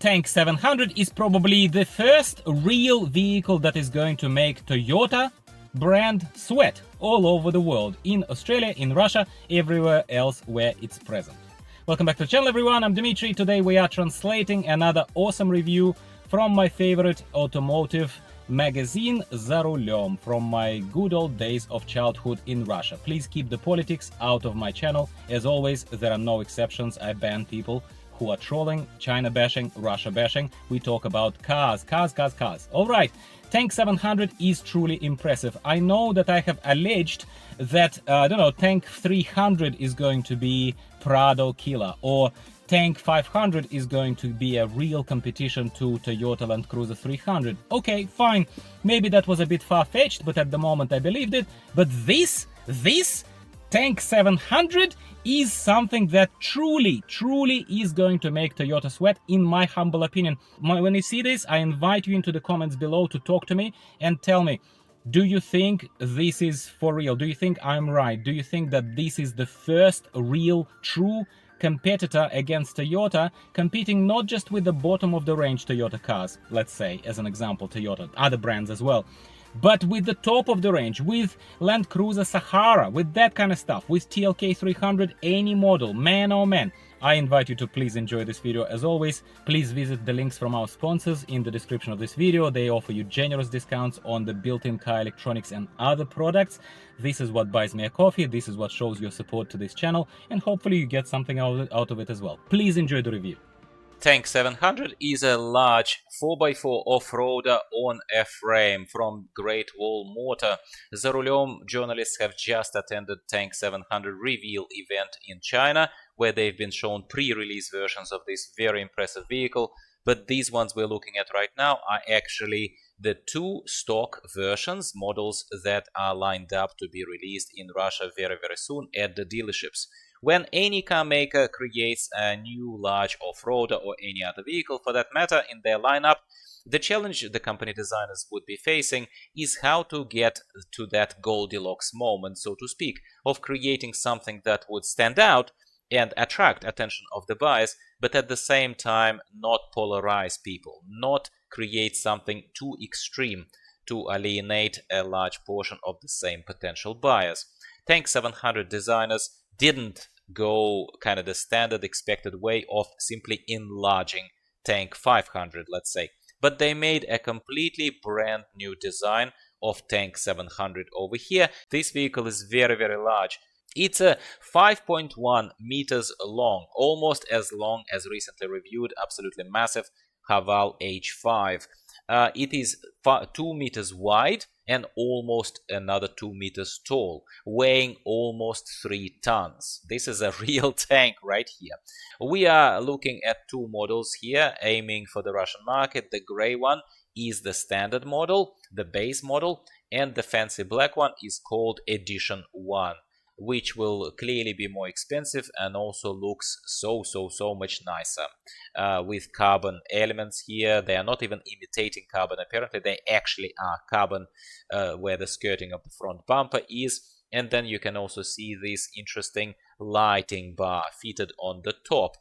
Tank 700 is probably the first real vehicle that is going to make Toyota brand sweat all over the world, in Australia, in Russia, everywhere else where it's present. Welcome back to the channel, everyone. I'm Dmitry. Today we are translating another awesome review from my favorite automotive magazine, Rulem, from my good old days of childhood in Russia. Please keep the politics out of my channel. As always, there are no exceptions. I ban people who are trolling, China bashing, Russia bashing. We talk about cars. All right, Tank 700 is truly impressive. I know that I have alleged that, I don't know, Tank 300 is going to be Prado killer, or Tank 500 is going to be a real competition to Toyota Land Cruiser 300. Okay, fine. Maybe that was a bit far-fetched, but at the moment I believed it. But this Tank 700 is something that truly is going to make Toyota sweat, in my humble opinion. When you see this, I invite you into the comments below to talk to me and tell me, do you think this is for real? Do you think I'm right? Do you think that this is the first real, true competitor against Toyota, competing not just with the bottom of the range Toyota cars, let's say, as an example, Toyota, other brands as well, but with the top of the range, with Land Cruiser Sahara, with that kind of stuff, with TLK 300, any model, man oh man. I invite you to please enjoy this video. As always, please visit the links from our sponsors in the description of this video. They offer you generous discounts on the built-in car electronics and other products. This is what buys me a coffee. This is what shows your support to this channel, and hopefully you get something out of it as well. Please enjoy the review. Tank 700 is a large 4x4 off-roader on a frame from Great Wall Motor. The Rulem journalists have just attended Tank 700 reveal event in China, where they've been shown pre-release versions of this very impressive vehicle. But these ones we're looking at right now are actually the two stock versions, models that are lined up to be released in Russia very soon at the dealerships. When any car maker creates a new large off-roader, or any other vehicle for that matter, in their lineup, the challenge the company designers would be facing is how to get to that Goldilocks moment, so to speak, of creating something that would stand out and attract attention of the buyers, but at the same time not polarize people, not create something too extreme to alienate a large portion of the same potential buyers. Tank 700 designers didn't go kind of the standard expected way of simply enlarging Tank 500, let's say, but they made a completely brand new design of Tank 700 over here. This vehicle is very large. It's a 5.1 meters long, almost as long as recently reviewed, absolutely massive Haval H5. It is 2 meters wide and almost another 2 meters tall, weighing almost 3 tons. This is a real tank right here. We are looking at two models here, aiming for the Russian market. The gray one is the standard model, the base model, and the fancy black one is called Edition 1, which will clearly be more expensive and also looks so much nicer, with carbon elements here. They are not even imitating carbon, apparently they actually are carbon, where the skirting of the front bumper is. And then you can also see this interesting lighting bar fitted on the top.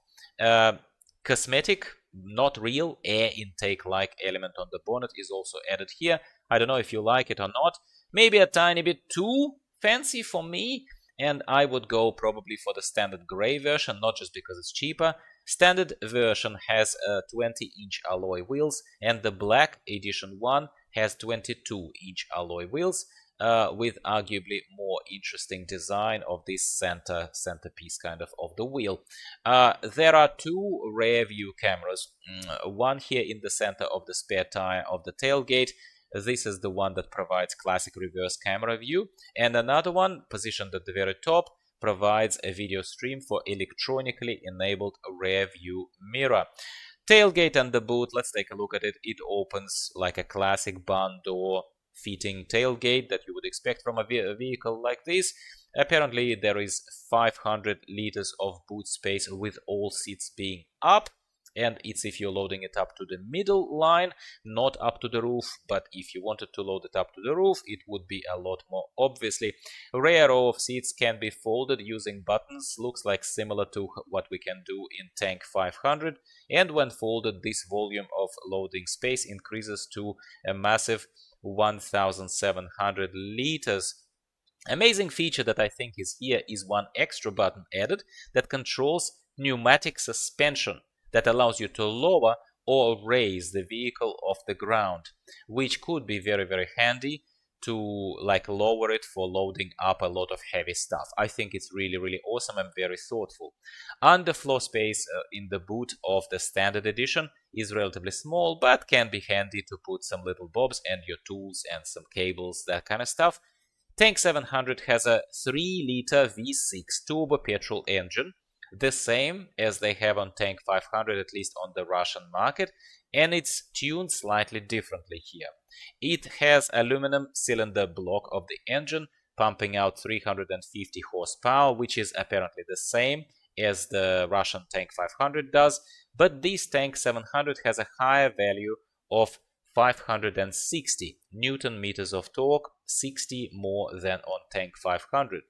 Cosmetic, not real, air intake like element on the bonnet is also added here. I don't know if you like it or not. Maybe a tiny bit too fancy for me, and I would go probably for the standard gray version, not just because it's cheaper. Standard version has 20-inch alloy wheels, and the black Edition 1 has 22-inch alloy wheels, with arguably more interesting design of this centerpiece kind of the wheel. There are two rear view cameras, one here in the center of the spare tire of the tailgate. This is the one that provides classic reverse camera view, and another one positioned at the very top provides a video stream for electronically enabled rear view mirror. Tailgate and the boot, let's take a look at it. It opens like a classic barn door fitting tailgate that you would expect from a vehicle like this. Apparently there is 500 liters of boot space with all seats being up. and it's if you're loading it up to the middle line, not up to the roof. But if you wanted to load it up to the roof, it would be a lot more obviously. Rear row of seats can be folded using buttons, looks like similar to what we can do in Tank 500, and when folded, this volume of loading space increases to a massive 1,700 liters. Amazing feature that I think is here is one extra button added that controls pneumatic suspension, that allows you to lower or raise the vehicle off the ground, which could be very, very handy to like lower it for loading up a lot of heavy stuff. I think it's really, really awesome and very thoughtful. Underfloor space in the boot of the standard edition is relatively small, but can be handy to put some little bobs and your tools and some cables, that kind of stuff. Tank 700 has a 3-liter V6 turbo petrol engine, the same as they have on Tank 500, at least on the Russian market, and it's tuned slightly differently here. It has aluminum cylinder block of the engine, pumping out 350 horsepower, which is apparently the same as the Russian Tank 500 does, but this Tank 700 has a higher value of 560 Newton meters of torque, 60 more than on Tank 500.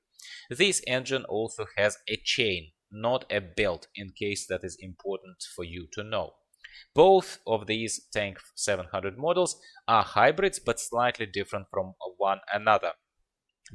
This engine also has a chain, not a belt, in case that is important for you to know. Both of these Tank 700 models are hybrids, but slightly different from one another.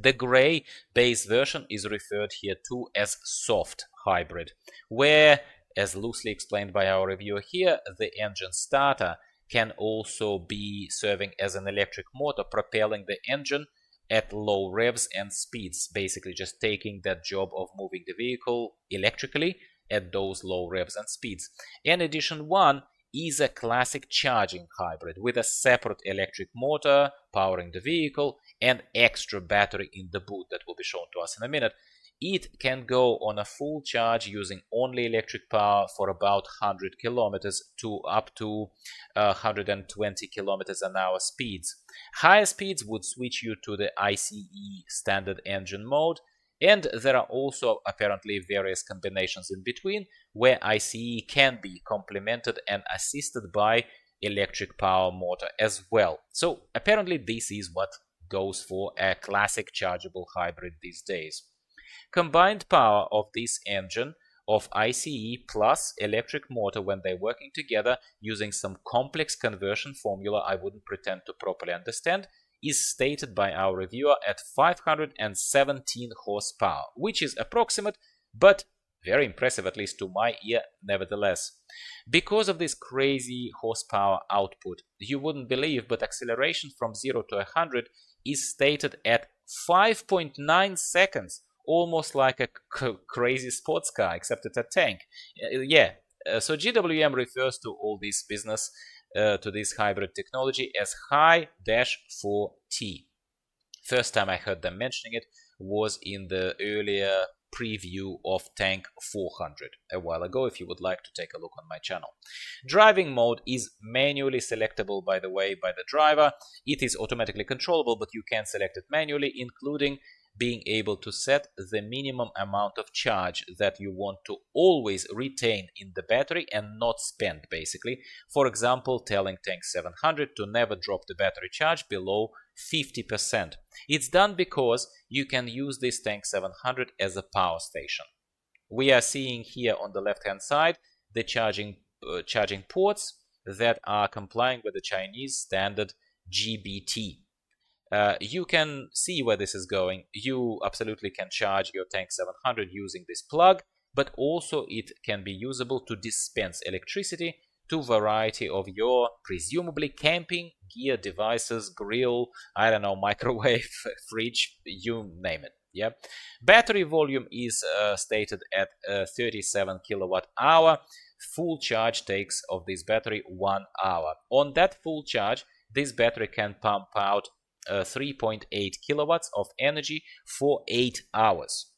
The gray base version is referred here to as soft hybrid, where, as loosely explained by our reviewer here, the engine starter can also be serving as an electric motor, propelling the engine at low revs and speeds, basically just taking that job of moving the vehicle electrically at those low revs and speeds. And edition 1 is a classic charging hybrid with a separate electric motor powering the vehicle and extra battery in the boot that will be shown to us in a minute. It can go on a full charge using only electric power for about 100 kilometers to up to 120 kilometers an hour speeds. Higher speeds would switch you to the ICE standard engine mode, and there are also apparently various combinations in between where ICE can be complemented and assisted by electric power motor as well. So apparently this is what goes for a classic chargeable hybrid these days. Combined power of this engine of ICE plus electric motor, when they're working together using some complex conversion formula I wouldn't pretend to properly understand, is stated by our reviewer at 517 horsepower, which is approximate but very impressive, at least to my ear, nevertheless. Because of this crazy horsepower output, you wouldn't believe, but acceleration from 0 to 100 is stated at 5.9 seconds. Almost like a crazy sports car, except it's a tank. So GWM refers to all this business, to this hybrid technology, as High-4T. First time I heard them mentioning it was in the earlier preview of Tank 400 a while ago, if you would like to take a look on my channel. Driving mode is manually selectable, by the way, by the driver. It is automatically controllable, but you can select it manually, including being able to set the minimum amount of charge that you want to always retain in the battery and not spend, basically. For example, telling Tank 700 to never drop the battery charge below 50%. It's done because you can use this Tank 700 as a power station. We are seeing here on the left-hand side the charging ports that are complying with the Chinese standard GBT. You can see where this is going. You absolutely can charge your Tank 700 using this plug, but also it can be usable to dispense electricity to a variety of your presumably camping gear devices, grill, I don't know, microwave, fridge, you name it. Yeah. Battery volume is stated at 37 kilowatt hour. Full charge takes of this battery 1 hour. On that full charge, this battery can pump out 3.8 kilowatts of energy for 8 hours.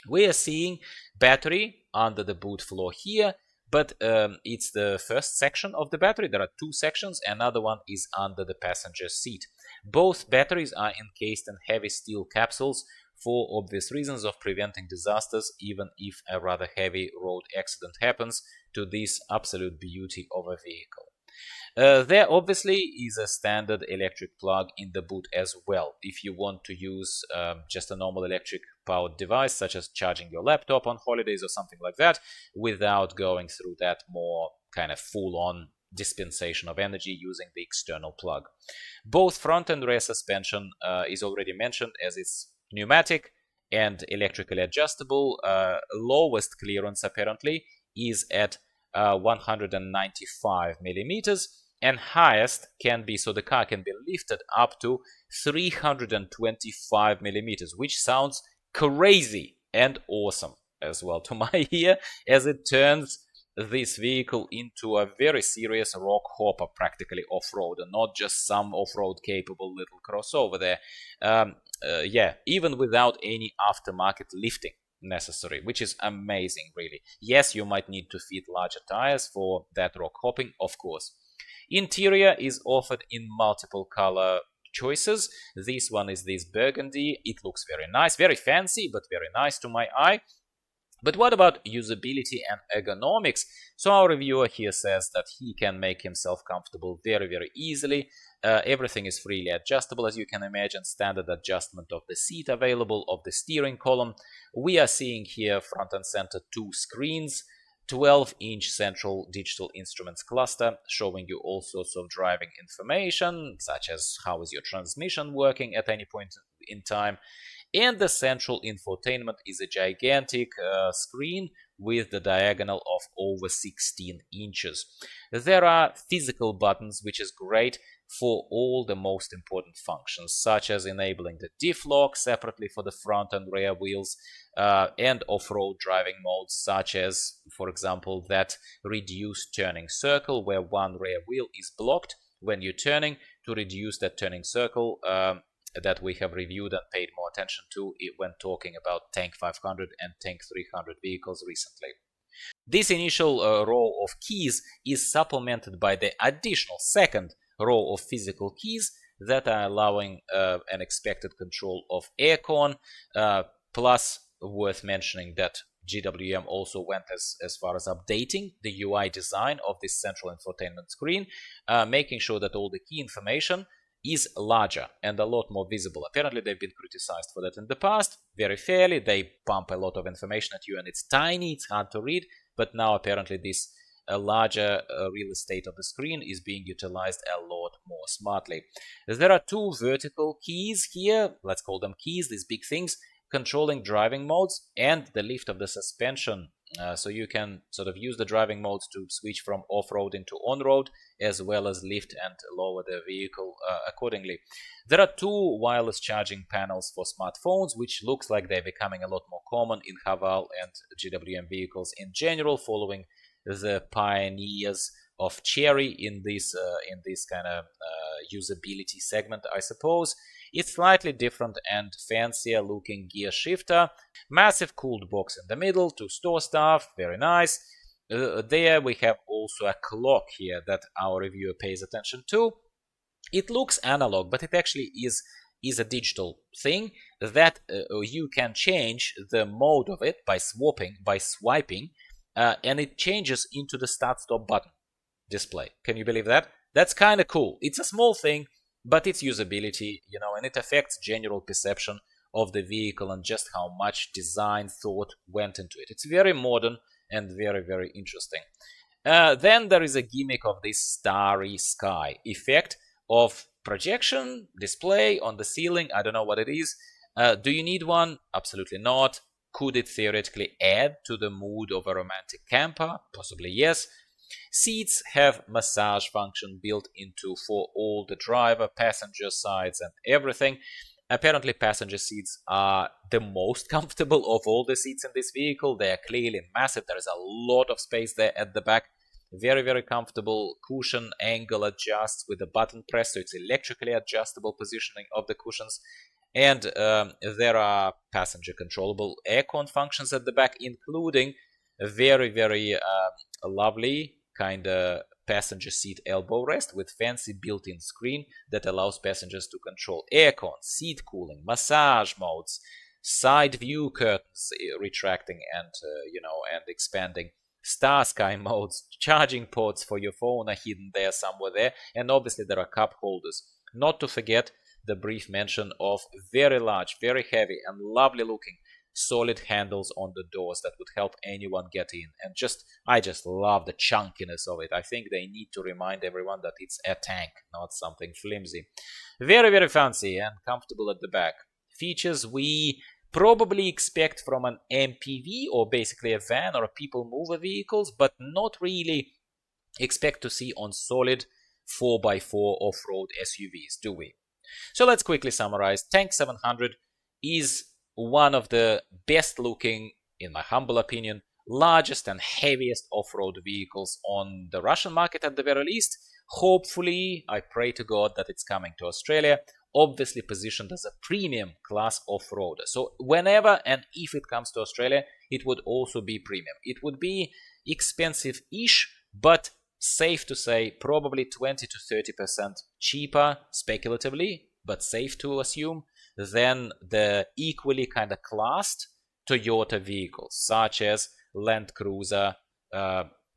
We are seeing battery under the boot floor here, but it's the first section of the battery. There are two sections. Another one is under the passenger seat. Both batteries are encased in heavy steel capsules for obvious reasons of preventing disasters, even if a rather heavy road accident happens to this absolute beauty of a vehicle. There obviously is a standard electric plug in the boot as well. If you want to use just a normal electric powered device, such as charging your laptop on holidays or something like that, without going through that more kind of full-on dispensation of energy using the external plug. Both front and rear suspension is already mentioned, as it's pneumatic and electrically adjustable. Lowest clearance apparently is at 195 millimeters, and highest can be, so the car can be lifted up to 325 millimeters, which sounds crazy and awesome as well to my ear, as it turns this vehicle into a very serious rock hopper, practically off-road, and not just some off-road capable little crossover there. Yeah, even without any aftermarket lifting necessary, which is amazing, really. Yes, you might need to fit larger tires for that rock hopping, of course. Interior is offered in multiple color choices. This one is this burgundy. It looks very nice, very fancy, but very nice to my eye. But what about usability and ergonomics? So our reviewer here says that he can make himself comfortable very, very easily. Everything is freely adjustable, as you can imagine. Standard adjustment of the seat available, of the steering column. We are seeing here front and center 2 screens, 12-inch central digital instruments cluster, showing you all sorts of driving information, such as how is your transmission working at any point in time. And the central infotainment is a gigantic screen with the diagonal of over 16 inches. There are physical buttons, which is great for all the most important functions, such as enabling the diff lock separately for the front and rear wheels, and off-road driving modes, such as, for example, that reduced turning circle, where one rear wheel is blocked when you're turning, to reduce that turning circle that we have reviewed and paid more attention to when talking about Tank 500 and Tank 300 vehicles recently. This initial row of keys is supplemented by the additional second row of physical keys that are allowing an expected control of aircon, plus worth mentioning that GWM also went as far as updating the UI design of this central infotainment screen, making sure that all the key information is larger and a lot more visible. Apparently they've been criticized for that in the past, very fairly. They pump a lot of information at you and it's tiny, it's hard to read, but now apparently this larger real estate of the screen is being utilized a lot more smartly. There are 2 vertical keys here, let's call them keys, these big things, controlling driving modes and the lift of the suspension. So you can sort of use the driving modes to switch from off-road into on-road, as well as lift and lower the vehicle accordingly. There are 2 wireless charging panels for smartphones, which looks like they're becoming a lot more common in Haval and GWM vehicles in general, following the pioneers of Cherry in this kind of usability segment, I suppose. It's slightly different and fancier looking gear shifter, massive cooled box in the middle to store stuff, very nice. There we have also a clock here that our reviewer pays attention to. It looks analog, but it actually is a digital thing that you can change the mode of it by swiping, and it changes into the start-stop button display. Can you believe that? That's kind of cool. It's a small thing, but its usability, and it affects general perception of the vehicle and just how much design thought went into it. It's very modern and very, very interesting. Then there is a gimmick of this starry sky effect of projection display on the ceiling. I don't know what it is. Do you need one? Absolutely not. Could it theoretically add to the mood of a romantic camper? Possibly yes. Seats have massage function built into for all the driver, passenger sides and everything. Apparently passenger seats are the most comfortable of all the seats in this vehicle. They are clearly massive. There is a lot of space there at the back. Very, very comfortable. Cushion angle adjusts with a button press, so it's electrically adjustable positioning of the cushions. And there are passenger controllable aircon functions at the back, including a very, very lovely kind of passenger seat elbow rest with fancy built-in screen that allows passengers to control aircon, seat cooling, massage modes, side view curtains retracting and and expanding, star sky modes, charging ports for your phone are hidden there somewhere there, and obviously there are cup holders. Not to forget the brief mention of very large, very heavy and lovely looking solid handles on the doors that would help anyone get in. And I just love the chunkiness of it. I think they need to remind everyone that it's a tank, not something flimsy. Very, very fancy and comfortable at the back. Features we probably expect from an MPV, or basically a van or a people mover vehicles, but not really expect to see on solid 4x4 off-road SUVs, do we? So let's quickly summarize. Tank 700 is one of the best looking, in my humble opinion, largest and heaviest off-road vehicles on the Russian market at the very least. Hopefully, I pray to God that it's coming to Australia, obviously positioned as a premium class off-roader. So whenever and if it comes to Australia, it would also be premium. It would be expensive-ish, but safe to say probably 20 to 30% cheaper speculatively, but safe to assume, than the equally kind of classed Toyota vehicles, such as Land Cruiser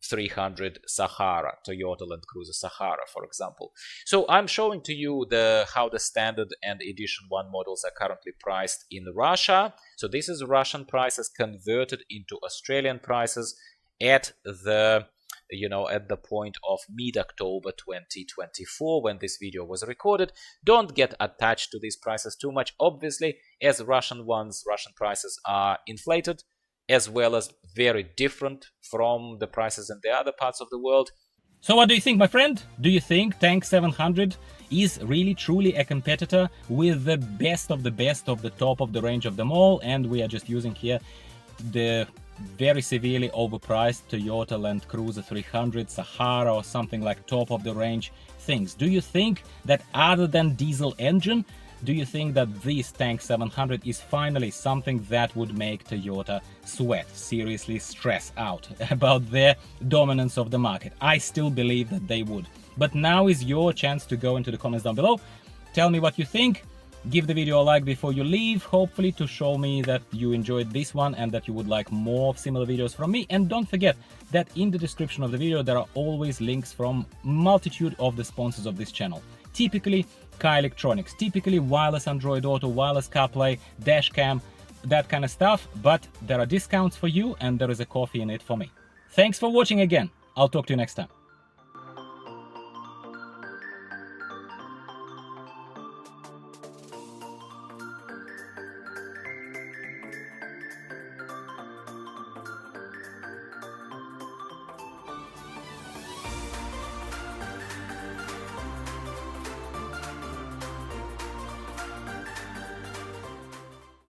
300 Sahara, Toyota Land Cruiser Sahara, for example. So I'm showing to you how the standard and edition 1 models are currently priced in Russia. So this is Russian prices converted into Australian prices at the point of mid-October 2024 when this video was recorded. Don't get attached to these prices too much, obviously, as Russian prices are inflated, as well as very different from the prices in the other parts of the world. So what do you think, my friend? Do you think Tank 700 is really truly a competitor with the best of the top of the range of them all, and we are just using here the very severely overpriced Toyota Land Cruiser 300 Sahara or something like top of the range things? Do you think that other than diesel engine, do you think that this Tank 700 is finally something that would make Toyota sweat, seriously stress out about their dominance of the market? I still believe that they would. But now is your chance to go into the comments down below. Tell me what you think. Give the video a like before you leave, hopefully to show me that you enjoyed this one and that you would like more similar videos from me. And don't forget that in the description of the video there are always links from multitude of the sponsors of this channel. Typically car electronics, typically wireless Android Auto, wireless Carplay, dash cam, that kind of stuff. But there are discounts for you and there is a coffee in it for me. Thanks for watching again. I'll talk to you next time.